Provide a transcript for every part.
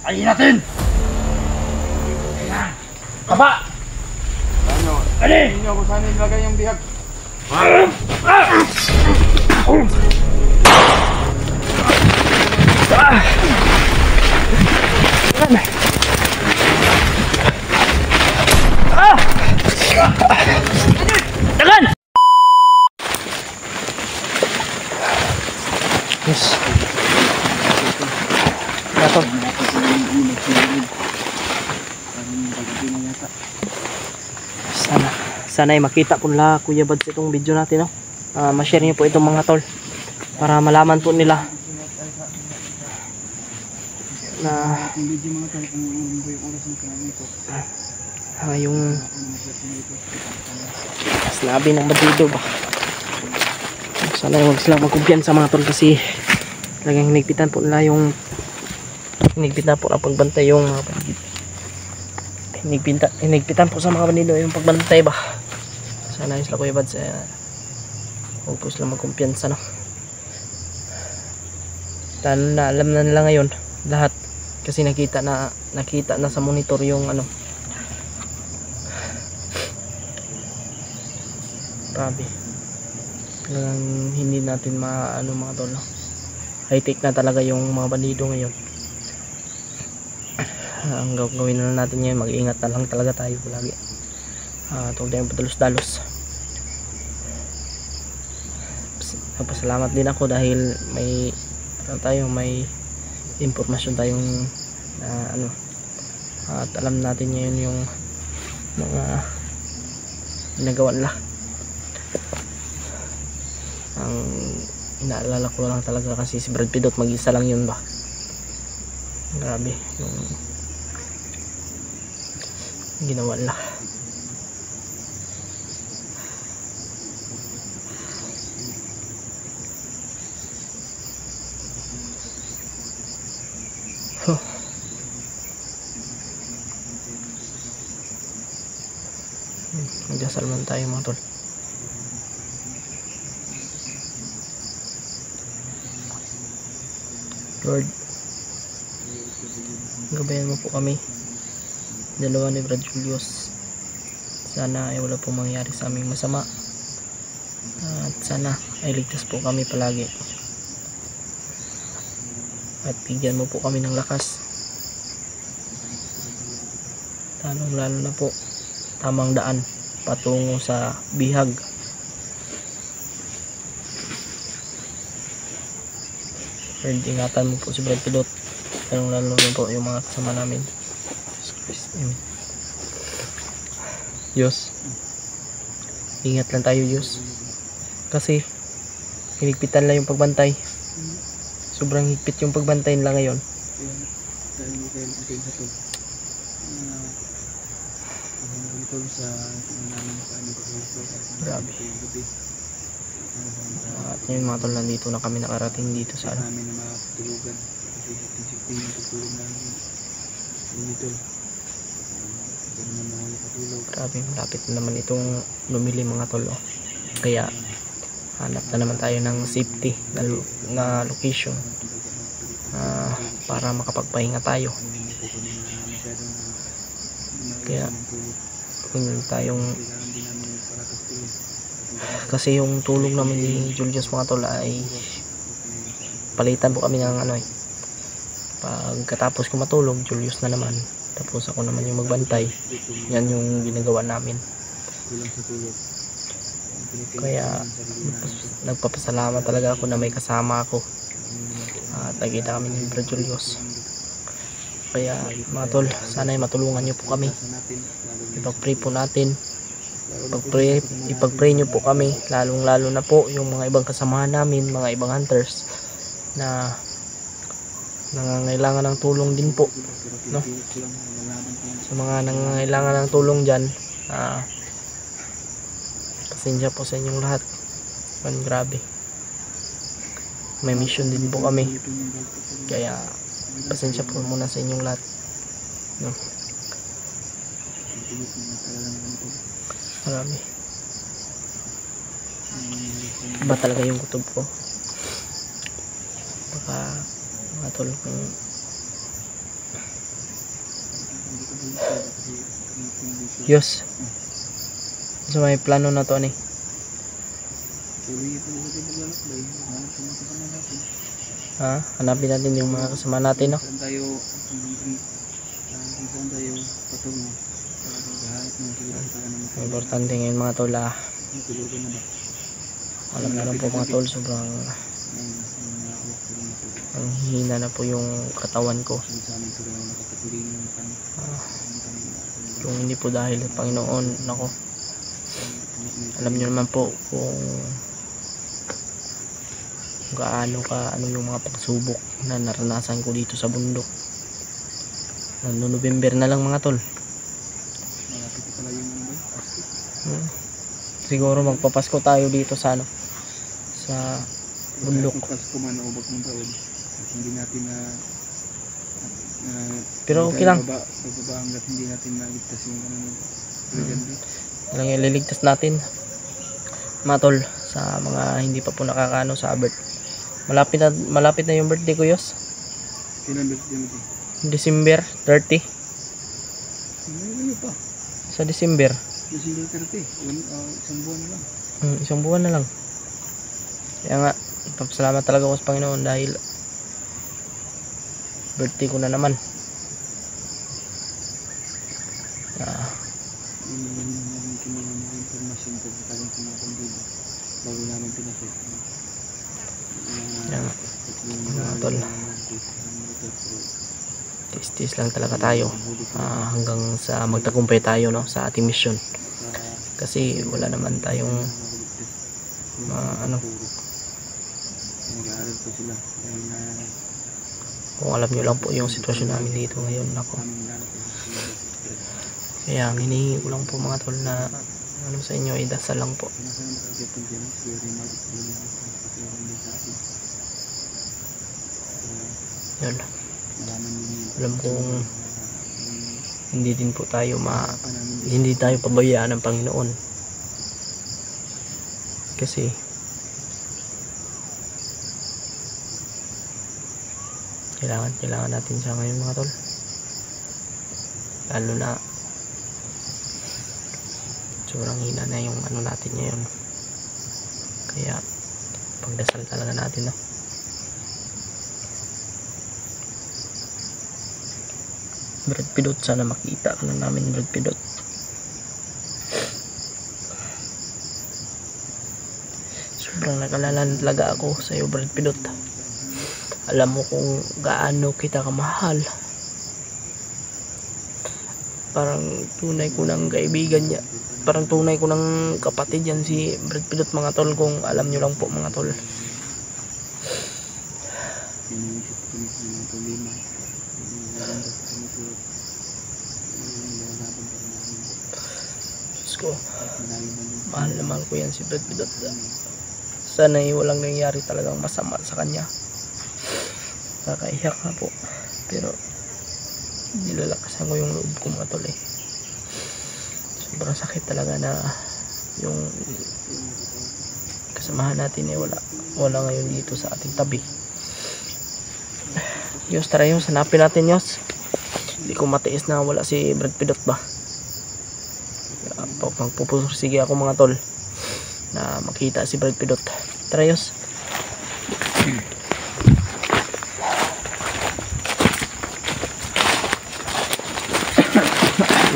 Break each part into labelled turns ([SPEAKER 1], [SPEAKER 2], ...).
[SPEAKER 1] Ayun natin! Baba!
[SPEAKER 2] Ano?
[SPEAKER 1] Ali!
[SPEAKER 2] Hindi nyo kung saan nilagay yung bihag.
[SPEAKER 1] Tagan!
[SPEAKER 3] Yes. Nato. Sana ay makita po nila Kuya Bads itong video natin, no? Ma-share niyo po itong mga tol para malaman po nila na yung sinabi ng bandido ba. Sana huwag sila magkumpiyansa mga tol, kasi talagang hinigpitan po nila yung hinigpitan po na pagbantay yung mga bandido. Hinigpitan po sa mga bandido yung pagbantay ba. Sana yun sila Kuya Bads, huwag po sila magkumpiyansa, no? Lalo na alam na nila ngayon lahat, kasi nakita na sa monitor yung ano. Grabe, talagang hindi natin maano mga tol, no? High tech na talaga yung mga bandido ngayon. Ang gawin na natin ngayon, mag-iingat na lang talaga tayo palagi. Huwag tayong padalos-dalos. Nagpasalamat din ako dahil may impormasyon tayong at alam natin ngayon yung mga ginagawa nila. Ang inaalala ko lang talaga kasi si Brad Pidot, mag-isa lang yun ba. Grabe yung ginawa nila. Magdasal man tayo mga tol. Lord, gabayan mo po kami, dalawa ni Brad Julius. Sana ay wala pong mangyari sa aming masama, at sana ay ligtas po kami palagi, at bigyan mo po kami ng lakas, lalo na po tamang daan patungo sa bihag. Lord, ingatan mo po si Brad Pidot, lalo na po yung mga kasama namin. Amen. Diyos, ingat lang tayo Diyos, kasi hinigpitan lang yung pagbantay. Sobrang higpit yung pagbantay nila ngayon. Grabe. At yun mga tol, nandito na kami nakarating dito sa ano. Grabe, malapit na naman itong lumili mga tol, oh. Kaya hanap na naman tayo ng safety na location para makapagpahinga tayo. Kaya kung tayong, kasi yung tulog namin ni Julius mga tol ay palitan po kami ng ano pagkatapos ko matulog, Julius na naman, tapos ako naman yung magbantay. Yan yung ginagawa namin. Kaya nagpapasalamat talaga ako na may kasama ako at nagkita kami ni Brad Julius. Kaya mga tol, sana ay matulungan nyo po kami, ipag-pray po natin, ipag-pray nyo po kami, lalong lalo na po yung mga ibang kasamahan namin, mga ibang hunters na nangangailangan ng tulong din po, no? Sa mga nangangailangan ng tulong dyan, pasensya po sa inyong lahat. Grabe, may mission din po kami, kaya pasensya po muna sa inyong lahat, no? Marami ba talaga yung kutob ko. Baka mga tol kung Diyos. So may plano na to ani. Ha? Hanapin natin yung mga kasama natin, no?
[SPEAKER 2] Saan tayo patungo? Maghahanap ng siguro para naman.
[SPEAKER 3] Ang importante ngayon mga tol,
[SPEAKER 2] Siguro na ba?
[SPEAKER 3] alam na lang po mga tol, sobrang ang hina na po yung katawan ko. Kung hindi po dahil sa Panginoon, nako, alam nyo naman po kung gaano ano yung mga pagsubok na naranasan ko dito sa bundok. November na lang mga tol.
[SPEAKER 2] Malapit pala yung
[SPEAKER 3] Siguro magpapasko tayo dito sa sa bundok.
[SPEAKER 2] Pasko man o bagong taon. Hindi natin
[SPEAKER 3] Pero okay lang.
[SPEAKER 2] Bababa hanggat hindi natin naligtas yung legenda.
[SPEAKER 3] Lang ililigtas natin mga tol sa mga hindi pa po nakakaano sa birth. Malapit na yung birthday ko, Yos.
[SPEAKER 2] Kailan birthday mo ito?
[SPEAKER 3] December 30.
[SPEAKER 2] Ano pa?
[SPEAKER 3] Sa December.
[SPEAKER 2] December 30. Isang buwan na lang.
[SPEAKER 3] Isang buwan na lang. Kaya nga, papasalamat talaga ako sa Panginoon dahil birthday ko na naman.
[SPEAKER 2] Information ko sa kanyang pinapanggila bago namin pinasok.
[SPEAKER 3] Yan mga tol, tis lang talaga tayo hanggang sa magtagumpay tayo, no, sa ating mission, kasi wala naman tayong
[SPEAKER 2] nag-aaral po sila
[SPEAKER 3] kung alam nyo lang po yung sitwasyon namin dito ngayon, ako. Kaya ang hinihingi ko lang po mga tol na sa inyo ay dasal lang po. Yan. Alam kong hindi din po tayo hindi tayo pabayaan ng Panginoon, kasi kailangan natin siya ngayon mga tol, lalo na sobrang hina na yung natin ngayon. Kaya pagdasal talaga natin, no? Brad Pidot, sana makita ka lang namin, Brad Pidot. Sobrang nakalala talaga ako sa iyo, Brad Pidot. Alam mo kung gaano kita kamahal. Parang tunay ko ng kaibigan niya, parang tunay ko ng kapatid yan si Brad Pidot mga tol, kung alam nyo lang po mga tol. Diyos ko, mahal na mahal ko yan si Brad Pidot. Sana walang nangyari talagang masama sa kanya. Nakaiyak na po, pero nilalakasan ko yung loob ko mga tol, sobrang sakit talaga na yung kasamahan natin wala ngayon dito sa ating tabi. Diyos, tara Diyos, hanapin natin Diyos. Hindi ko matiis na wala si Brad Pidot ba. Magpupursige ako mga tol na makita si Brad Pidot. Tara Diyos.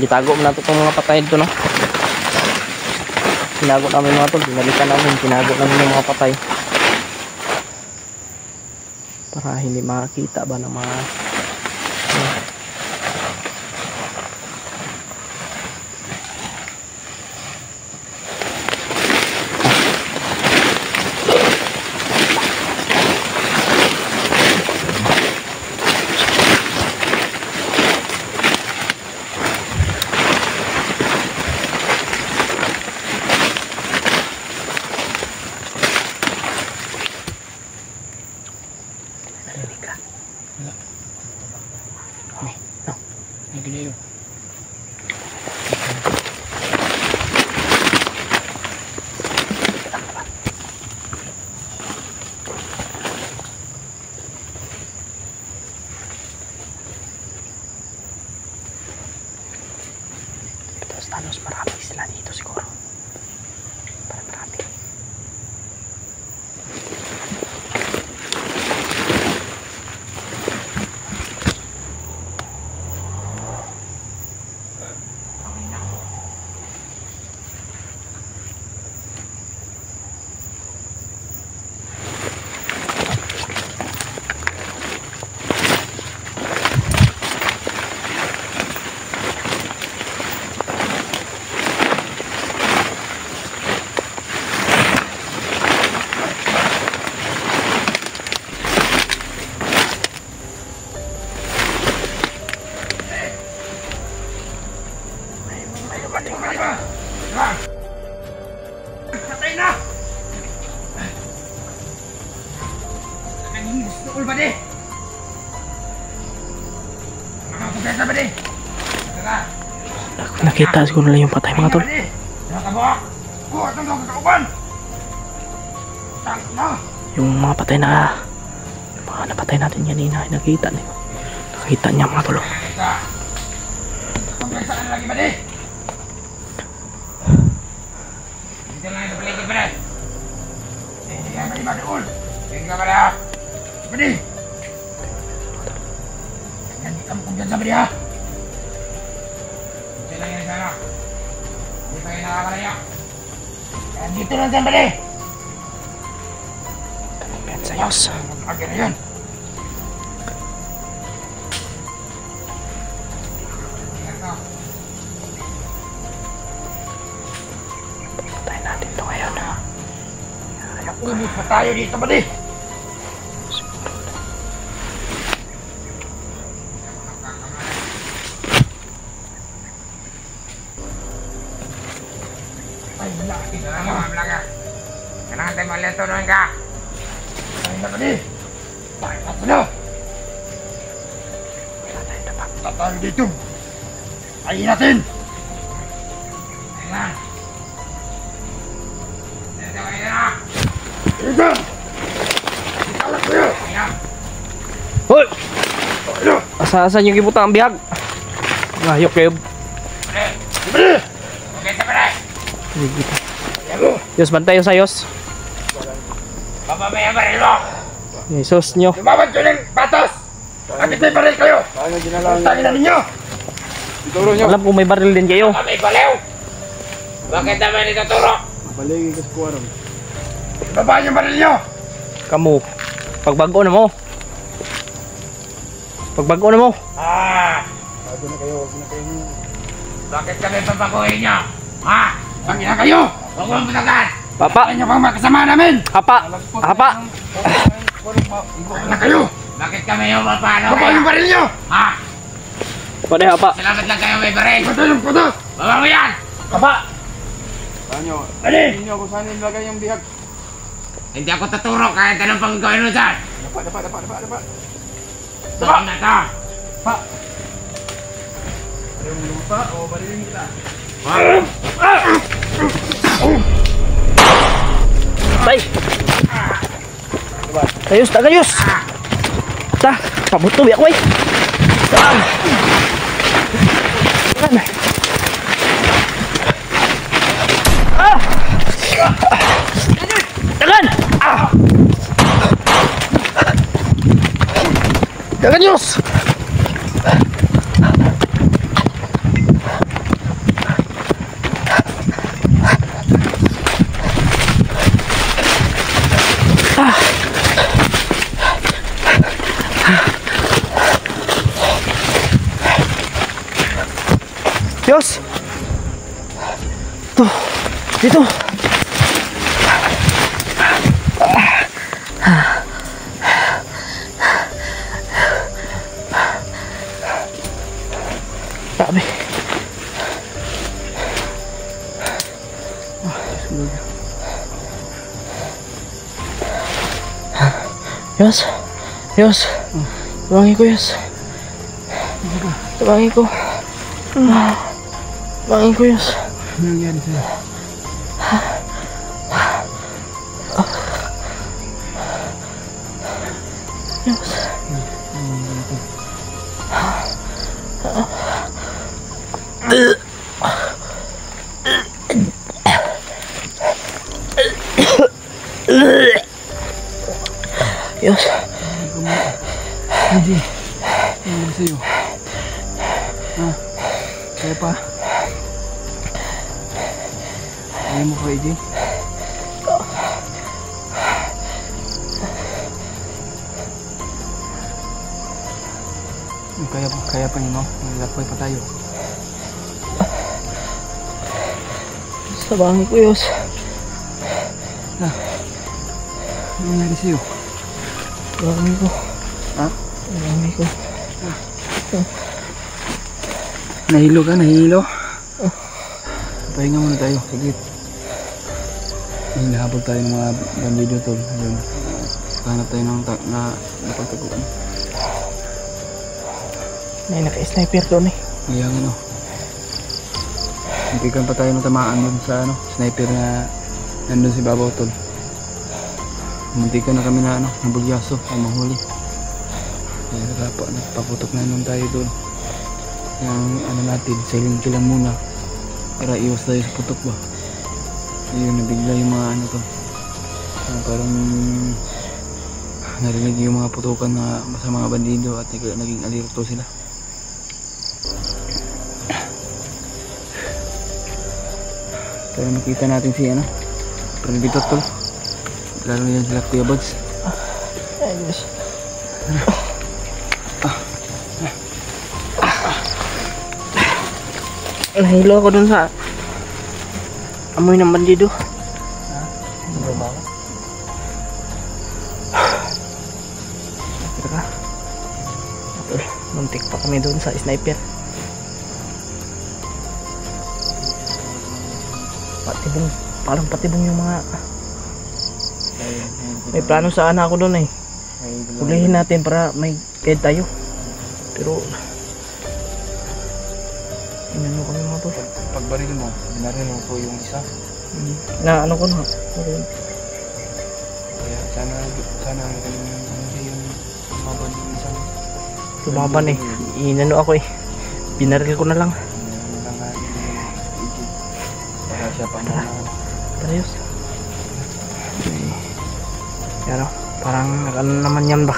[SPEAKER 3] Gitago mo natin itong mga patay dito, no? Tinago namin mga tol, binalikan namin, tinago namin yung mga patay para hindi makakita ba ng mga halos marami sila dito siguro. Marami.
[SPEAKER 1] Patay na! Nangingis na ulba di! Nakapagkasa ba di?
[SPEAKER 3] Nakita siguro nila yung patay mga tol.
[SPEAKER 1] Nakabak! Kuha itong daw kakauban! Tang na!
[SPEAKER 3] Yung mga patay na napatay natin kanina, nakita niya mga tol.
[SPEAKER 1] Pagkasa ka na lagi ba di? Dito lang yung paligid ba di? Hindi yan ba di ba doon? Hindi ka ba di ha? Ba di? Hindi ka mo kung dyan sa ba di ha? Dito lang yan sana. Hindi kayo nakakalaya. Dito lang dyan ba di?
[SPEAKER 3] Yan sa Diyos.
[SPEAKER 1] Magkagin na yun.
[SPEAKER 3] Patay natin ito ngayon.
[SPEAKER 1] Ubus pa tayo dito ba di? Ay, laki na lang mga blaga. Kailangan tayo malito doon ka. Ay, na ba di? Bakit na pala? Patay tayo dito. Ayayin natin. Ayan. Dito kayo na. Dito! Ikalak kayo! Ayan.
[SPEAKER 3] Hoy!
[SPEAKER 1] Ano?
[SPEAKER 3] Asa-asan yung ibutang ang bihag? Ngayok kayo.
[SPEAKER 1] Pare! Pare! Okay sa pare! Yago!
[SPEAKER 3] Diyos, bantay yung sayos.
[SPEAKER 1] Bababaya baril mo!
[SPEAKER 3] Jesus nyo.
[SPEAKER 1] Lumabad kayo ng patos! Bakit may baril kayo?
[SPEAKER 2] Paano ginalang
[SPEAKER 1] Tangin na ninyo!
[SPEAKER 2] Ituro nyo.
[SPEAKER 3] Alam kong may baril din kayo.
[SPEAKER 1] May balew! Bakit naman ito turo?
[SPEAKER 2] Baligi ka sa kuwarang.
[SPEAKER 1] Babaan yung baril nyo!
[SPEAKER 3] Kamu. Pagbago na mo. Pagbago na mo.
[SPEAKER 2] Bago na kayo, huwag na kayo.
[SPEAKER 1] Bakit kami papakuhin nyo? Ha? Tangin na kayo! Huwag mong putagan!
[SPEAKER 3] Papa.
[SPEAKER 1] Kaya nyo pang makasama namin!
[SPEAKER 3] Hapa. Hapa.
[SPEAKER 1] Tangin na kayo! Bakit kami yung mapano? Babaan yung baril nyo! Ha?
[SPEAKER 3] Pwede hapa.
[SPEAKER 1] Salamat lang kayo may baril! Patay yung patos! Baba mo yan! Hapa!
[SPEAKER 2] Paano?
[SPEAKER 1] Bali!
[SPEAKER 2] Hindi nyo kung saan nilagay yung bihag.
[SPEAKER 1] Hindi ako tuturo kahit anong pang gawin mo dyan!
[SPEAKER 2] Dapa.
[SPEAKER 1] Tangin na ka!
[SPEAKER 2] Ayaw mo lupa o barilin kita.
[SPEAKER 3] Tay. Tayos, tagayos. Ta, pabuto biak way. Jangan. Jangan Yus. Yus. Tuh, dito. Grabe. Yus. Yus. Tumangi ko, Yus. Tumangi ko. Tumangi ko, Yus.
[SPEAKER 2] Ano nangyari sa'yo?
[SPEAKER 3] Yus. Diyos.
[SPEAKER 2] Hindi. Ano ba sa'yo? Ha? Kaya pa? Kaya mo pa, AJ? Kaya pa niyo, no? Malapay pa tayo.
[SPEAKER 3] Sabangi ko, Diyos.
[SPEAKER 2] Ano nangyari sa'yo?
[SPEAKER 3] Sabangi ko.
[SPEAKER 2] Ha?
[SPEAKER 3] Sabangi ko.
[SPEAKER 2] Nahilo ka? Nahilo? Pahinga muna tayo. Sige. Hinahabol tayo ng mga bandido, tol. Ayun. Hanap tayo ng napagtaguan.
[SPEAKER 3] May naka-sniper doon eh.
[SPEAKER 2] Kaya ano. Muntikan pa tayo natamaan dun sa sniper na nandun si Babaw, tol. Muntikan na kami na nabulyaso o mahuli. Kaya nagpaputok na nun tayo doon. Yung natin, silent lang muna para iwas tayo sa putok ba. Ayun, nabigla yung mga parang narinig yung mga putukan sa mga bandido at naging alerto sila. Pero nakita natin si Prenditot, tol. Lalo yan sila Kuya Buds.
[SPEAKER 3] Ay, Diyos. Nahilo ako dun sa amoy ng bandido. Ano ba ako? Tira ka. Muntik pa kami dun sa sniper. Patibong, parang patibong yung mga may plano sana ako dun eh. Hulihin natin para may guide tayo. Pero inano kami mga to.
[SPEAKER 2] Pagbaril mo, binaril mo po yung isa.
[SPEAKER 3] Na ano ko na.
[SPEAKER 2] Kaya sana yung lumaban yung isa.
[SPEAKER 3] Lumaban eh. Inano ako eh. Binaril ko na lang.
[SPEAKER 2] Para siya pa na.
[SPEAKER 3] Ayos. Pero parang ano naman yan ba?